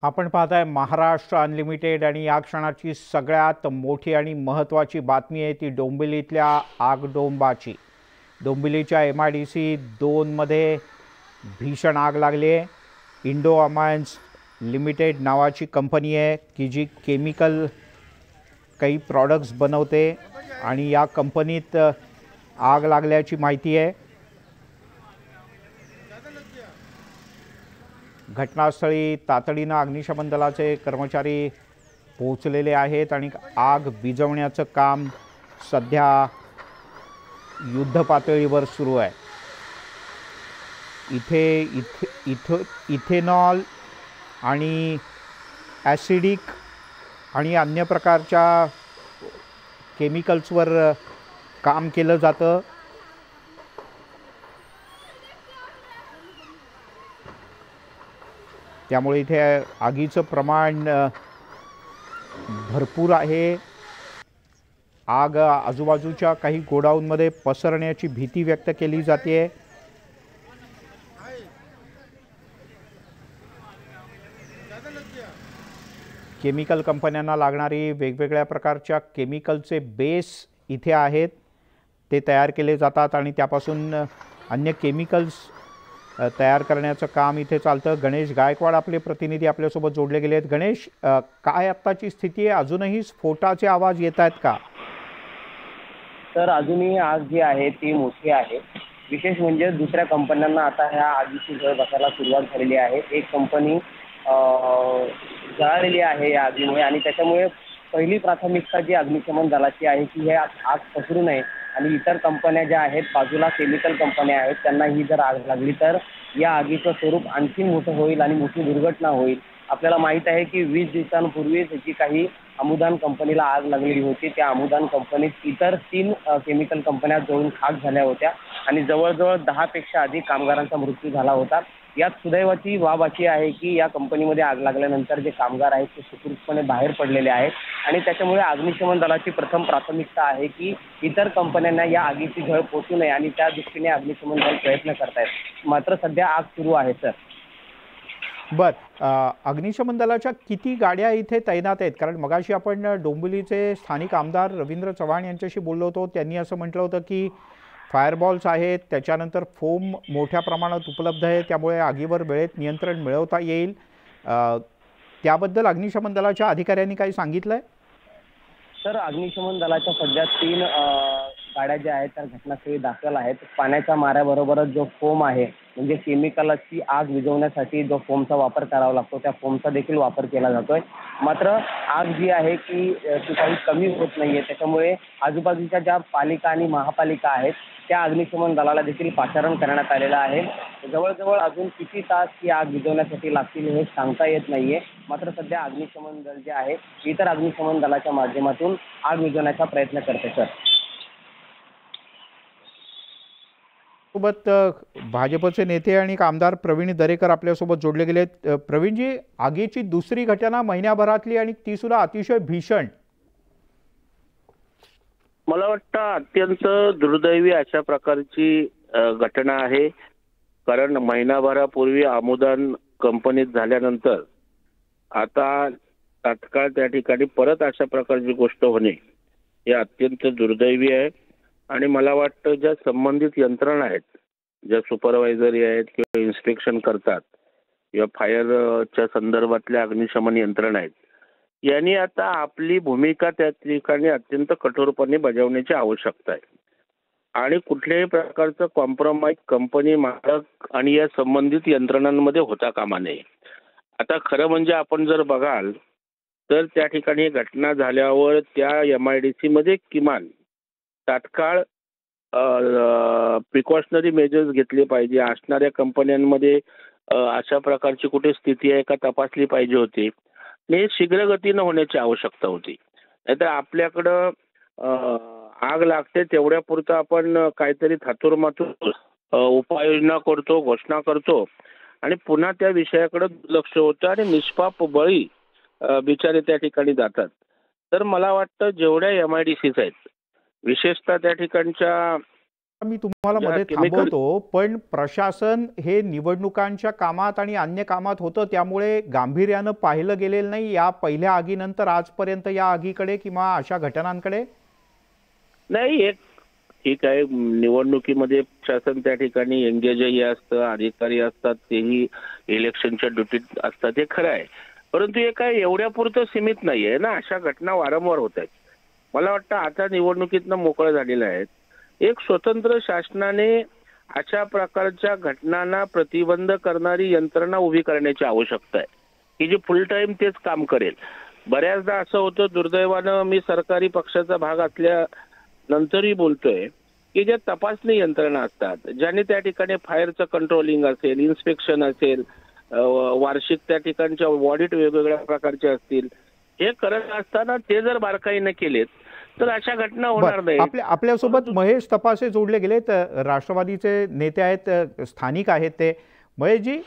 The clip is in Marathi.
आपण पाहताय महाराष्ट्र अनलिमिटेड आणि या क्षणाची सगळ्यात मोठी आणि महत्त्वाची बातमी आहे ती डोंबिवलीतल्या आगडोंबाची। डोंबिवलीच्या MIDC 2 मध्ये भीषण आग लागली आहे। इंडो अमायन्स लिमिटेड नावाची कंपनी आहे की जी केमिकल काही प्रॉडक्ट्स बनवते आणि या कंपनीत आग लागल्याची माहिती आहे। घटनास्थळी तातडीने अग्निशमन दलाचे कर्मचारी पोहोचलेले आहेत आणि आग विझवण्याचं काम सध्या युद्ध पातळीवर सुरू आहे। इथेनॉल आणि ॲसिडिक आणि अन्य प्रकारच्या केमिकल्सवर काम केलं जातं। त्यामुळे इथे आगीचं प्रमाण भरपूर आहे। आग आजूबाजूच्या काही गोडाऊनमध्ये पसरण्याची भीती व्यक्त केली जाते। केमिकल कंपन्यांना लागणारी वेगवेगळ्या प्रकारच्या केमिकलचे बेस इथे आहेत, ते तयार केले जातात आणि त्यापासून अन्य केमिकल्स तयार करण्याचं काम इथे चालतं। गणेश गायकवाड आपले प्रतिनिधी आपल्यासोबत जोडले गेले आहेत। गणेश, काय आत्ताची स्थिती आहे? अजूनही स्फोटाचे आवाज येत आहेत का? तर अजूनही आग जी आहे ती मोठी आहे। विशेष म्हणजे दुसऱ्या कंपन्यांना आता ह्या आगीची झळ बसायला सुरुवात झालेली आहे। एक कंपनी जळालेली आहे या आगीमुळे आणि त्याच्यामुळे पहिली प्राथमिकता जी अग्निशमन दलाची आहे की हे आग पसरू नये आणि इतर कंपन्या ज्या आहेत बाजूला केमिकल कंपन्या आहेत त्यांना ही जर आग लागली तर या आगीचं स्वरूप आणखी मोठं होईल आणि मोठी दुर्घटना होईल। आपल्याला माहित आहे की 20 दिवसांपूर्वी जी काही अमुदान कंपनीला आग लागलेली होती त्या अमुदान कंपनीत इतर 3 केमिकल कंपन्या जळून खाक झाल्या होत्या आणि जवळजवळ 10 पेक्षा अधिक कामगारांचा मृत्यू झाला होता। यात सुदैवाची बाब अशी आहे की या कंपनीमध्ये आग लागल्यानंतर जे कामगार आहेत ते सुखरूपपणे बाहेर पडलेले आहेत आणि त्याच्यामुळे अग्निशमन दलाची प्रथम प्राथमिकता आहे की इतर कंपन्यांना या आगीची झळ पोहोचू नये आणि त्या दृष्टीने अग्निशमन दल प्रयत्न करतायत। मात्र सध्या आग सुरू आहे सर। अग्निशमन दलाच्या किती गाड्या इथे तैनात आहेत? कारण मगाशी आपण डोंबिवलीचे स्थानिक आमदार रवींद्र चव्हाण यांच्याशी बोललो होतो, त्यांनी असं म्हटलं होतं की फायरबॉल्स आहेत, त्याच्यानंतर फोम मोठ्या प्रमाणात उपलब्ध आहे, त्यामुळे आगीवर वेळेत नियंत्रण मिळवता येईल। त्याबद्दल अग्निशमन दलाच्या अधिकाऱ्यांनी काही सांगितलंय? सर, अग्निशमन दलाच्या सध्या 3 गाड्या ज्या आहेत त्या घटनास्थळी दाखल आहेत। पाण्याच्या माऱ्याबरोबरच जो फोम आहे म्हणजे केमिकलची आग विझवण्यासाठी जो फोमचा वापर करावा लागतो त्या फोमचा देखील वापर केला जातोय। मात्र आग जी आहे ती काही कमी होत नाहीये, त्याच्यामुळे आजूबाजूच्या ज्या पालिका आणि महापालिका आहेत त्या अग्निशमन दलाला देखील पाचारण करण्यात आलेलं आहे। जवळजवळ अजून किती तास ही आग विझवण्यासाठी लागतील हे सांगता येत नाहीये। मात्र सध्या अग्निशमन दल जे आहे इतर अग्निशमन दलाच्या माध्यमातून आग विझवण्याचा प्रयत्न करते सर। सोबत भाजपचे नेते आणि आमदार प्रवीण दरेकर आपल्यासोबत जोडले गेले आहेत। प्रवीणजी, आगीची दुसरी घटना महिन्याभरातली आणि ती सुद्धा अतिशय भीषण। मला वाटतं अत्यंत दुर्दैवी अशा प्रकारची घटना आहे। कारण महिनाभरापूर्वी अमुदान कंपनीत झाल्यानंतर आता तात्काळ त्या ठिकाणी परत अशा प्रकारची गोष्ट होणे हे अत्यंत दुर्दैवी आहे। आणि मला वाटतं ज्या संबंधित यंत्रणा आहेत, ज्या सुपरवायझरी आहेत किंवा इन्स्पेक्शन करतात किंवा फायरच्या संदर्भातल्या अग्निशमन यंत्रणा आहेत, यांनी आता आपली भूमिका त्या ठिकाणी अत्यंत कठोरपणे बजावण्याची आवश्यकता आहे आणि कुठल्याही प्रकारचं कॉम्प्रोमाइज कंपनी मालक आणि या संबंधित यंत्रणांमध्ये होता कामा नये। आता खरं म्हणजे आपण जर बघाल तर त्या ठिकाणी घटना झाल्यावर त्या MIDC मध्ये किमान तात्काळ प्रिकॉशनरी मेजर्स घेतले पाहिजे। असणाऱ्या कंपन्यांमध्ये अशा प्रकारची कुठे स्थिती आहे का तपासली पाहिजे होती। हे शीघ्रगतीनं होण्याची आवश्यकता होती। नाहीतर आपल्याकडं आग लागते तेवढ्यापुरतं आपण काहीतरी थातुरमातुर उपाययोजना करतो, घोषणा करतो आणि पुन्हा त्या विषयाकडे दुर्लक्ष होतं आणि निष्पाप बळी बिचारे त्या ठिकाणी जातात। तर मला वाटतं जेवढ्या MIDCs आहेत विशेषतः त्या ठिकाणच्या मी तुम्हाला मध्ये थांबवतो, पण प्रशासन हे निवडणुकांच्या कामात आणि अन्य कामात होतं, त्यामुळे गांभीर्यानं पाहिलं गेलेलं नाही या पहिल्या आगीनंतर आजपर्यंत या आगीकडे किंवा अशा घटनांकडे. नाही, एक ठीक आहे, निवडणुकीमध्ये शासन त्या ठिकाणी एंगेजही असतं, अधिकारी असतात, तेही इलेक्शनच्या ड्युटीत असतात, हे खरं आहे. परंतु हे काय एवढ्यापुरतं सीमित नाहीये ना, अशा घटना वारंवार होत आहेत. मला वाटतं आता निवडणुकीतनं मोकळं झालेलं आहे. एक स्वतंत्र शासनाने अशा प्रकारच्या घटनांना प्रतिबंध करणारी यंत्रणा उभी करण्याची आवश्यकता आहे की जी फुल टाइम तेच काम करेल. बऱ्याचदा असं होतं, दुर्दैवानं मी सरकारी पक्षाचा भाग असल्या नंतरही बोलतोय की ज्या तपासणी यंत्रणा असतात, ज्याने त्या ठिकाणी फायरचं कंट्रोलिंग असेल, इन्स्पेक्शन असेल, वार्षिक त्या ठिकाणच्या ऑडिट वेगवेगळ्या प्रकारचे असतील, हे करत असताना ते जर बारकाईने केलेत तर अशा घटना होणार नाही. आपल्यासोबत महेश तपासे जोडले गेलेत, राष्ट्रवादीचे नेते आहेत, स्थानिक आहेत ते. महेशजी,